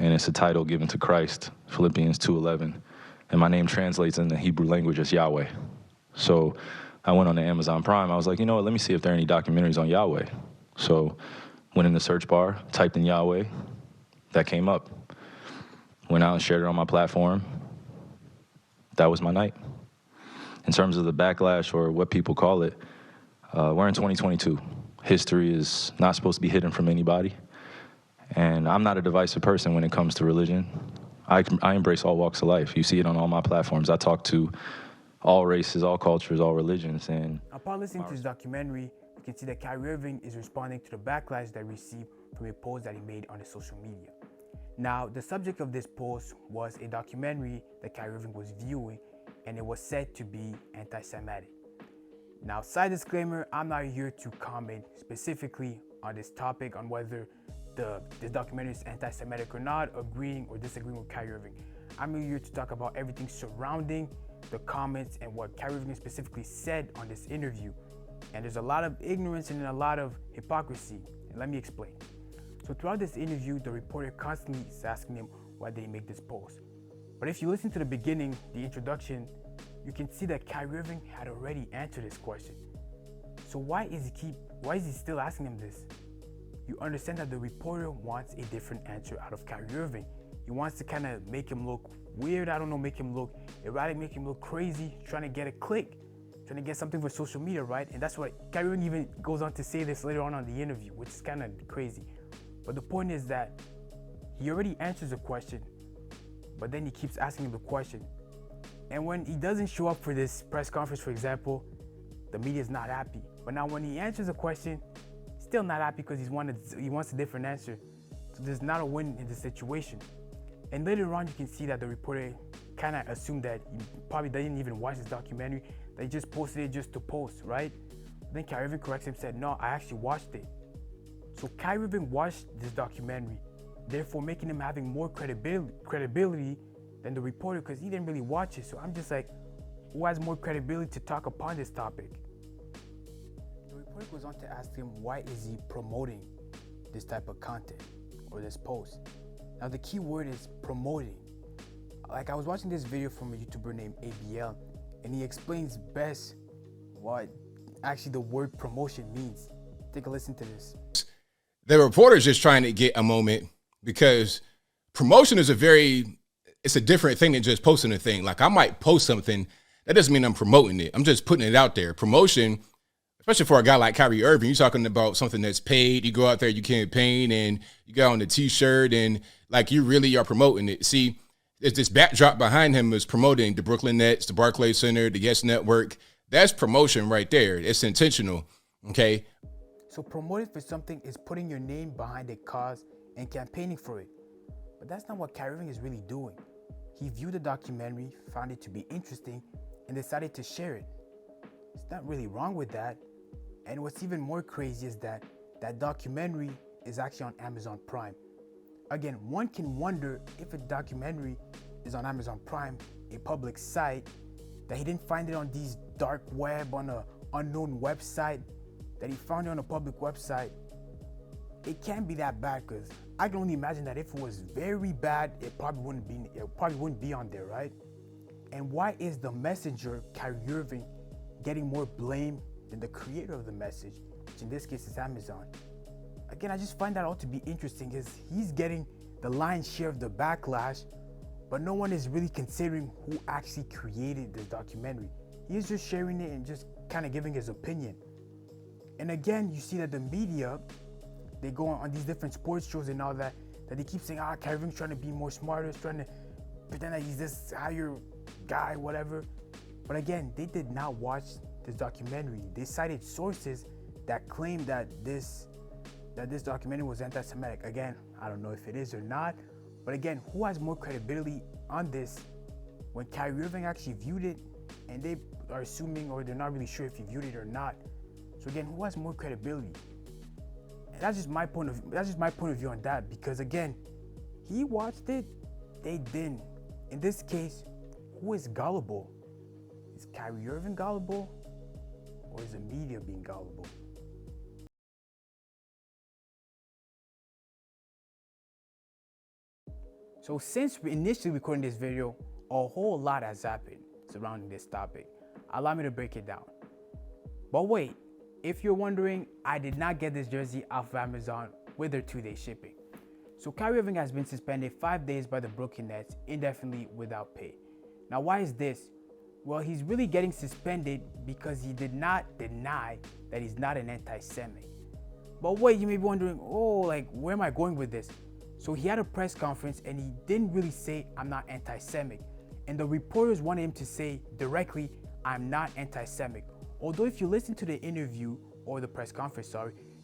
and it's a title given to Christ, Philippians 2:11. And my name translates in the Hebrew language as Yahweh. So I went on to Amazon Prime. I was like, you know what, let me see if there are any documentaries on Yahweh. So went in the search bar, typed in Yahweh, that came up. Went out and shared it on my platform. That was my night. In terms of the backlash or what people call it, we're in 2022. History is not supposed to be hidden from anybody. And I'm not a divisive person when it comes to religion. I embrace all walks of life. You see it on all my platforms. I talk to all races, all cultures, all religions. And upon listening to this documentary, you can see that Kyrie Irving is responding to the backlash that he received from a post that he made on his social media. Now, the subject of this post was a documentary that Kyrie Irving was viewing, and it was said to be anti-Semitic. Now, side disclaimer, I'm not here to comment specifically on this topic, on whether this documentary is anti-Semitic or not, agreeing or disagreeing with Kyrie Irving. I'm here to talk about everything surrounding the comments and what Kyrie Irving specifically said on this interview. And there's a lot of ignorance and a lot of hypocrisy. And let me explain. So throughout this interview, the reporter constantly is asking him why did he make this post. But if you listen to the beginning, the introduction, you can see that Kyrie Irving had already answered this question. So why is he still asking him this? You understand that the reporter wants a different answer out of Kyrie Irving. He wants to kind of make him look weird, make him look erratic, make him look crazy, trying to get a click, trying to get something for social media, right? And that's what Kyrie Irving even goes on to say this later on the interview, which is kind of crazy. But the point is that he already answers the question, but then he keeps asking him the question. And when he doesn't show up for this press conference, for example, the media is not happy. But now when he answers a question, still not happy because he wants a different answer. So there's not a win in the situation. And later on, you can see that the reporter kind of assumed that he probably didn't even watch this documentary, that he just posted it just to post, right? Then Kyrie Irving corrects him and said, no, I actually watched it. So Kyrie Irving watched this documentary, therefore making him having more credibility than the reporter, because he didn't really watch it. So I'm just like, who has more credibility to talk upon this topic? The reporter goes on to ask him, why is he promoting this type of content or this post? Now the key word is promoting. Like, I was watching this video from a YouTuber named ABL, and he explains best what actually the word promotion means. Take a listen to this. The reporter's just trying to get a moment, because promotion is it's a different thing than just posting a thing. Like, I might post something, that doesn't mean I'm promoting it. I'm just putting it out there. Promotion, especially for a guy like Kyrie Irving, you're talking about something that's paid. You go out there, you campaign, and you got on the t-shirt, and like, you really are promoting it. See, there's this backdrop behind him is promoting the Brooklyn Nets, the Barclays Center, the Yes Network. That's promotion right there. It's intentional, okay? So promoting for something is putting your name behind a cause and campaigning for it. But that's not what Kyrie Irving is really doing. He viewed the documentary, found it to be interesting, and decided to share it. It's not really wrong with that. And what's even more crazy is that that documentary is actually on Amazon Prime. Again, one can wonder if a documentary is on Amazon Prime, a public site, that he didn't find it on these dark web, on an unknown website, that he found it on a public website. It can't be that bad, because I can only imagine that if it was very bad, it probably wouldn't be on there, right? And why is the messenger, Kyrie Irving, getting more blame than the creator of the message, which in this case is Amazon? Again, I just find that all to be interesting, because he's getting the lion's share of the backlash, but no one is really considering who actually created this documentary. He's just sharing it and just kind of giving his opinion. And again, you see that the media, they go on these different sports shows and all that they keep saying, Kyrie Irving's trying to be more smarter, trying to pretend that he's this higher guy, whatever. But again, they did not watch this documentary. They cited sources that claim that this documentary was anti-Semitic. Again, I don't know if it is or not, but again, who has more credibility on this when Kyrie Irving actually viewed it, and they are assuming, or they're not really sure if he viewed it or not. So again, who has more credibility? And that's just my point of view on that, because again, he watched it, they didn't. In this case, who is gullible? Is Kyrie Irving gullible, or is the media being gullible? So since we initially recording this video, a whole lot has happened surrounding this topic. Allow me to break it down. But wait, if you're wondering, I did not get this jersey off of Amazon with their 2-day shipping. So Kyrie Irving has been suspended 5 days by the Brooklyn Nets indefinitely without pay. Now why is this? Well, he's really getting suspended because he did not deny that he's not an anti-Semite. But wait, you may be wondering, where am I going with this? So he had a press conference and he didn't really say, I'm not anti-Semitic. And the reporters wanted him to say directly, I'm not anti-Semitic. Although if you listen to the interview or the press conference,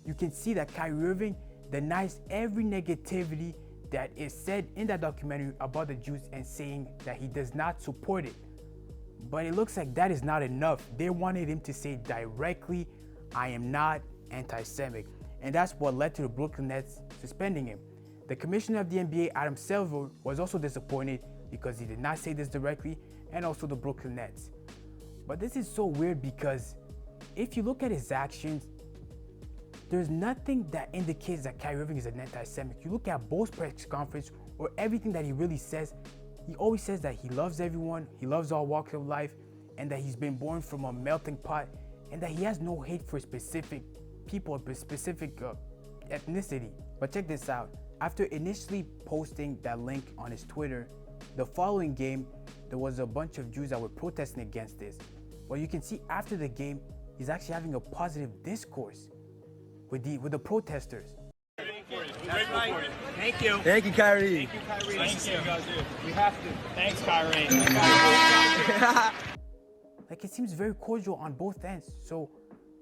you can see that Kyrie Irving denies every negativity that is said in that documentary about the Jews and saying that he does not support it. But it looks like that is not enough. They wanted him to say directly, I am not anti-Semitic. And that's what led to the Brooklyn Nets suspending him. The commissioner of the NBA, Adam Silver, was also disappointed because he did not say this directly, and also the Brooklyn Nets. But this is so weird because if you look at his actions, there's nothing that indicates that Kyrie Irving is an anti-Semitic. You look at both press conference or everything that he really says, he always says that he loves everyone, he loves all walks of life, and that he's been born from a melting pot, and that he has no hate for specific people, specific ethnicity. But check this out. After initially posting that link on his Twitter, the following game, there was a bunch of Jews that were protesting against this. Well, you can see after the game, he's actually having a positive discourse with the protesters. That's right. Thank you. Thank you, Kyrie. Thank you, Kyrie. Nice to see you guys here. We have to. Thanks, Kyrie. Like, it seems very cordial on both ends. So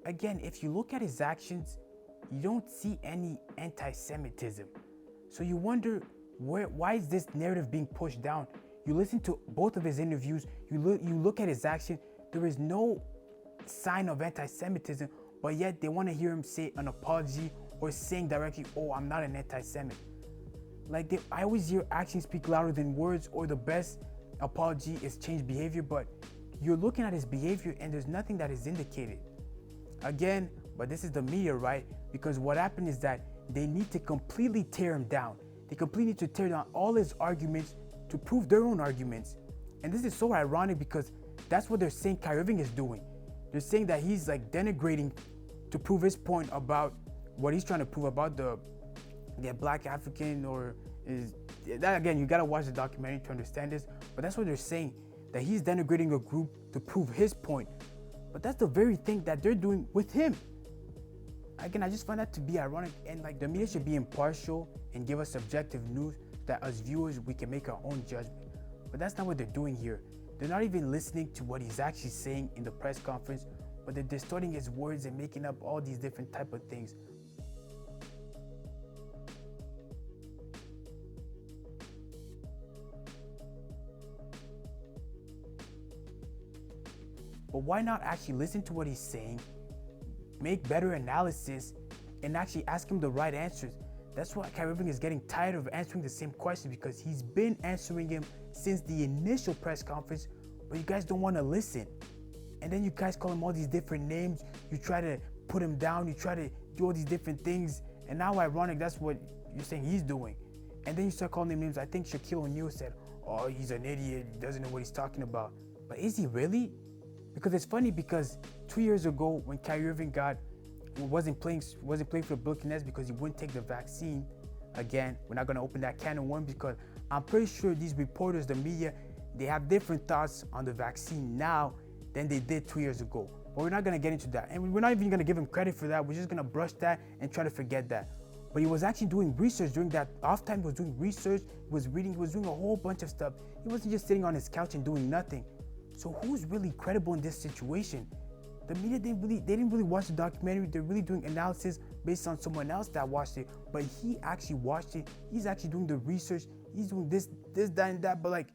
again, if you look at his actions, you don't see any anti-Semitism. So you wonder, why is this narrative being pushed down? You listen to both of his interviews, you look at his action, there is no sign of anti-Semitism, but yet they want to hear him say an apology or saying directly, oh, I'm not an anti-Semite. Like, I always hear actions speak louder than words, or the best apology is change behavior, but you're looking at his behavior and there's nothing that is indicated. Again, but this is the media, right? Because what happened is that they need to completely tear him down. They completely need to tear down all his arguments to prove their own arguments. And this is so ironic because that's what they're saying Kyrie Irving is doing. They're saying that he's like denigrating to prove his point about what he's trying to prove about the black African, or is that, again, you gotta watch the documentary to understand this, but that's what they're saying, that he's denigrating a group to prove his point. But that's the very thing that they're doing with him. Again, I just find that to be ironic, and like, the media should be impartial and give us subjective news that as viewers we can make our own judgment. But that's not what they're doing here. They're not even listening to what he's actually saying in the press conference, but they're distorting his words and making up all these different type of things. But why not actually listen to what he's saying, make better analysis, and actually ask him the right answers? That's why Kyrie Irving is getting tired of answering the same questions, because he's been answering him since the initial press conference, but you guys don't want to listen. And then you guys call him all these different names, you try to put him down, you try to do all these different things, and now ironic, that's what you're saying he's doing. And then you start calling him names. I think Shaquille O'Neal said, oh, he's an idiot, he doesn't know what he's talking about. But is he really? Because it's funny, because 2 years ago when Kyrie Irving wasn't playing for the Brooklyn Nets because he wouldn't take the vaccine. Again, we're not going to open that can of worms, because I'm pretty sure these reporters, the media, they have different thoughts on the vaccine now than they did 2 years ago. But we're not going to get into that. And we're not even going to give him credit for that. We're just going to brush that and try to forget that. But he was actually doing research during that off time. He was doing research, he was reading, he was doing a whole bunch of stuff. He wasn't just sitting on his couch and doing nothing. So who's really credible in this situation? The media, they didn't really watch the documentary. They're really doing analysis based on someone else that watched it, but he actually watched it. He's actually doing the research. He's doing this, that, and that, but like,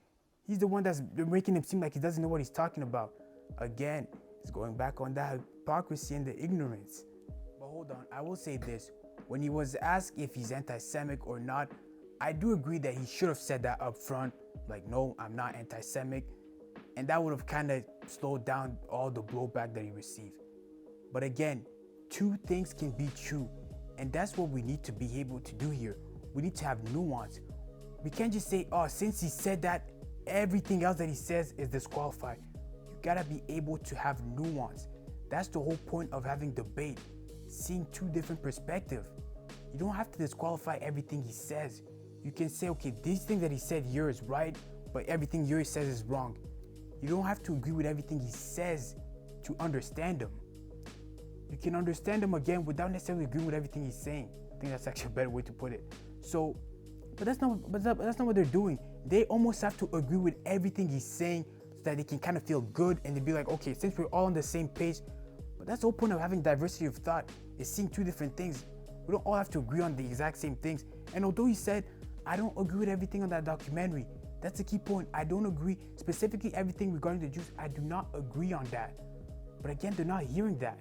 he's the one that's making him seem like he doesn't know what he's talking about. Again, it's going back on that hypocrisy and the ignorance. But hold on, I will say this. When he was asked if he's anti-Semitic or not, I do agree that he should have said that up front. Like, no, I'm not anti-Semitic. And that would have kind of slowed down all the blowback that he received. But again, two things can be true. And that's what we need to be able to do here. We need to have nuance. We can't just say, oh, since he said that, everything else that he says is disqualified. You gotta be able to have nuance. That's the whole point of having debate, seeing two different perspectives. You don't have to disqualify everything he says. You can say, okay, these things that he said here is right, but everything here he says is wrong. You don't have to agree with everything he says to understand him. You can understand him again without necessarily agreeing with everything he's saying. I think that's actually a better way to put it. So, but that's not what they're doing. They almost have to agree with everything he's saying so that they can kind of feel good and they be like, okay, since we're all on the same page. But that's the whole point of having diversity of thought, is seeing two different things. We don't all have to agree on the exact same things. And although he said, I don't agree with everything on that documentary, that's the key point. I don't agree, specifically everything regarding the Jews, I do not agree on that. But again, they're not hearing that.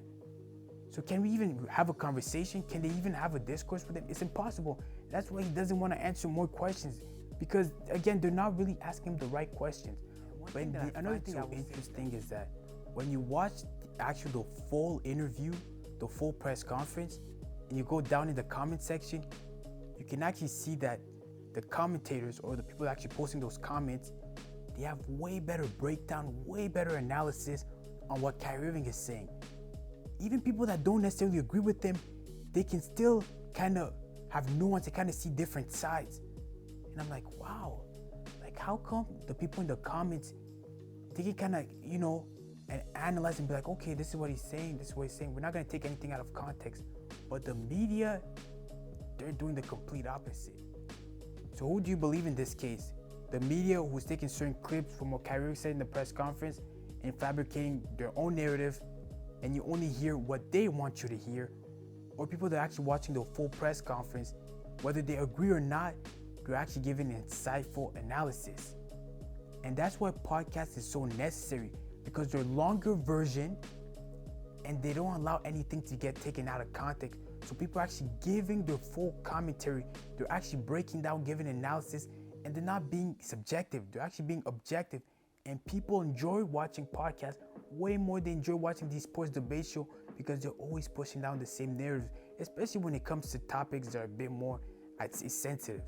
So can we even have a conversation? Can they even have a discourse with him? It's impossible. That's why he doesn't want to answer more questions, because again, they're not really asking him the right questions. But another thing that's interesting is that when you watch the full interview, the full press conference, and you go down in the comment section, you can actually see that the commentators or the people actually posting those comments, they have way better breakdown, way better analysis on what Kyrie Irving is saying. Even people that don't necessarily agree with him, they can still kind of have nuance and kind of see different sides. And I'm like, wow, like how come the people in the comments, they can kind of, and analyze and be like, okay, this is what he's saying, this is what he's saying. We're not going to take anything out of context. But the media, they're doing the complete opposite. So who do you believe in this case? The media who's taking certain clips from what Kyrie said in the press conference and fabricating their own narrative, and you only hear what they want you to hear, or people that are actually watching the full press conference, whether they agree or not, they're actually giving insightful analysis. And that's why podcasts is so necessary, because they're longer version and they don't allow anything to get taken out of context. So people are actually giving their full commentary. They're actually breaking down, giving analysis, and they're not being subjective. They're actually being objective. And people enjoy watching podcasts way more than they enjoy watching these sports debate shows, because they're always pushing down the same narrative, especially when it comes to topics that are a bit more, I'd say, sensitive.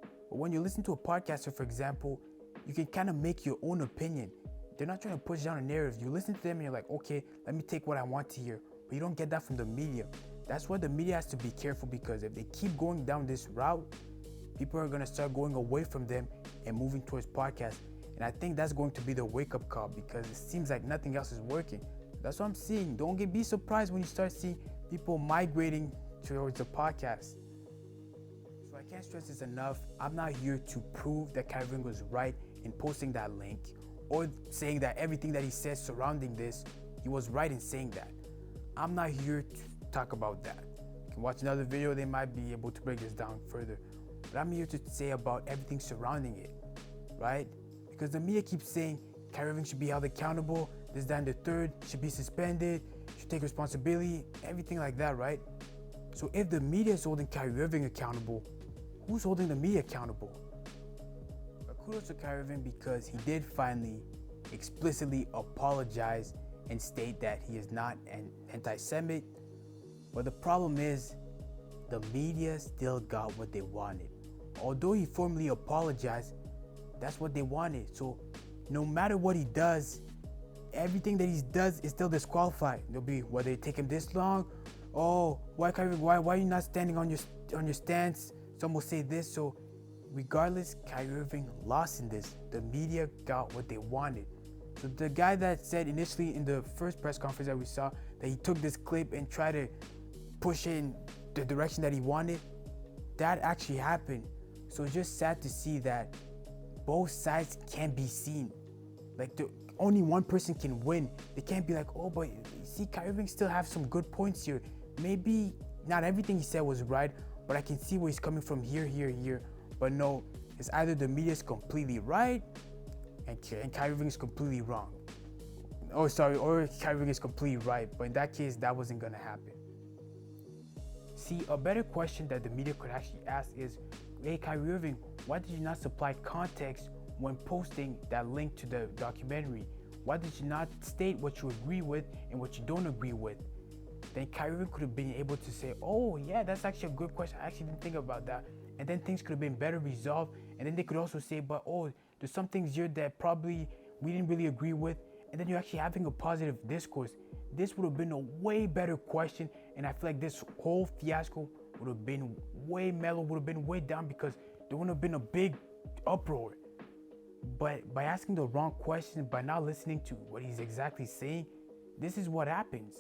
But when you listen to a podcaster, for example, you can kind of make your own opinion. They're not trying to push down a narrative. You listen to them and you're like, okay, let me take what I want to hear. But you don't get that from the media. That's why the media has to be careful, because if they keep going down this route, people are going to start going away from them and moving towards podcasts. And I think that's going to be the wake-up call, because it seems like nothing else is working. That's what I'm seeing. Be surprised when you start seeing people migrating towards the podcast. So I can't stress this enough. I'm not here to prove that Kyrie Irving was right in posting that link, or saying that everything that he says surrounding this, he was right in saying that. I'm not here to talk about that. You can watch another video, they might be able to break this down further. But I'm here to say about everything surrounding it, right? Because the media keeps saying Kyrie Irving should be held accountable, this, that, and the third, should be suspended, should take responsibility, everything like that, right? So if the media is holding Kyrie Irving accountable, who's holding the media accountable? But kudos to Kyrie Irving, because he did finally explicitly apologize and state that he is not an anti-Semite. But the problem is, the media still got what they wanted. Although he formally apologized, that's what they wanted. So no matter what he does, everything that he does is still disqualified. There'll be, whether it take him this long, oh, why are you not standing on your stance? Some will say this. So regardless, Kyrie Irving lost in this. The media got what they wanted. So the guy that said initially in the first press conference that we saw that he took this clip and tried to push it in the direction that he wanted, that actually happened. So it's just sad to see that both sides can be seen. Like, only one person can win. They can't be like, oh, but you see, Kyrie Irving still have some good points here. Maybe not everything he said was right, but I can see where he's coming from here. But no, it's either the media is completely right and Kyrie Irving is completely wrong. Or Kyrie Irving is completely right. But in that case, that wasn't gonna happen. See, a better question that the media could actually ask is, hey, Kyrie Irving, why did you not supply context when posting that link to the documentary? Why did you not state what you agree with and what you don't agree with? Then Kyrie Irving could have been able to say, oh yeah, that's actually a good question. I actually didn't think about that. and then things could have been better resolved. And then they could also say, but oh, there's some things here that probably we didn't really agree with. And then you're actually having a positive discourse. This would have been a way better question. And I feel like this whole fiasco would have been way mellow, would have been way down, because there wouldn't have been a big uproar. But by asking the wrong question, by not listening to what he's exactly saying, this is what happens.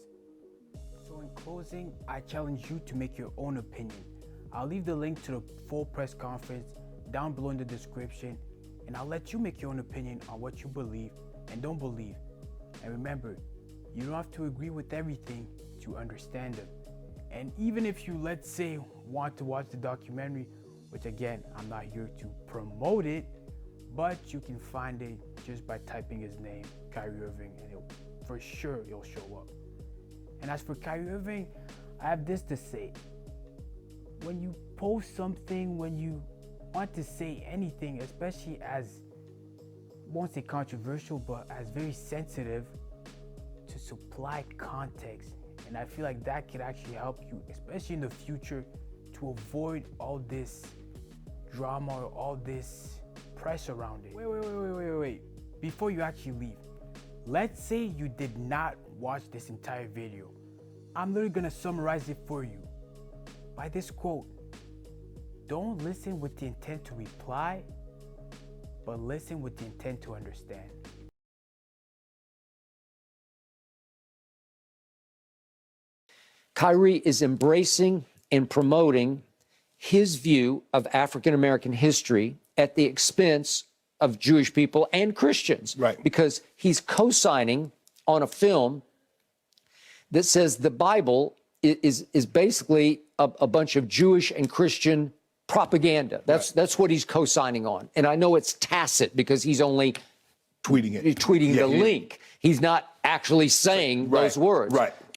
So in closing, I challenge you to make your own opinion. I'll leave the link to the full press conference down below in the description, and I'll let you make your own opinion on what you believe and don't believe. And remember, you don't have to agree with everything to understand them. And even if you, let's say, want to watch the documentary, which again, I'm not here to promote it, but you can find it just by typing his name, Kyrie Irving, and for sure it'll show up. And as for Kyrie Irving, I have this to say. When you post something, when you want to say anything, especially as, won't say controversial, but as very sensitive, to supply context. And I feel like that could actually help you, especially in the future, to avoid all this drama or all this press around it. Wait. Before you actually leave, let's say you did not watch this entire video. I'm literally gonna summarize it for you by this quote: don't listen with the intent to reply, but listen with the intent to understand. Kyrie is embracing and promoting his view of African American history at the expense of Jewish people and Christians. Right. Because he's co-signing on a film that says the Bible is basically a bunch of Jewish and Christian propaganda. That's what he's co-signing on. And I know it's tacit because he's only tweeting the link. He's not actually saying those words. Right.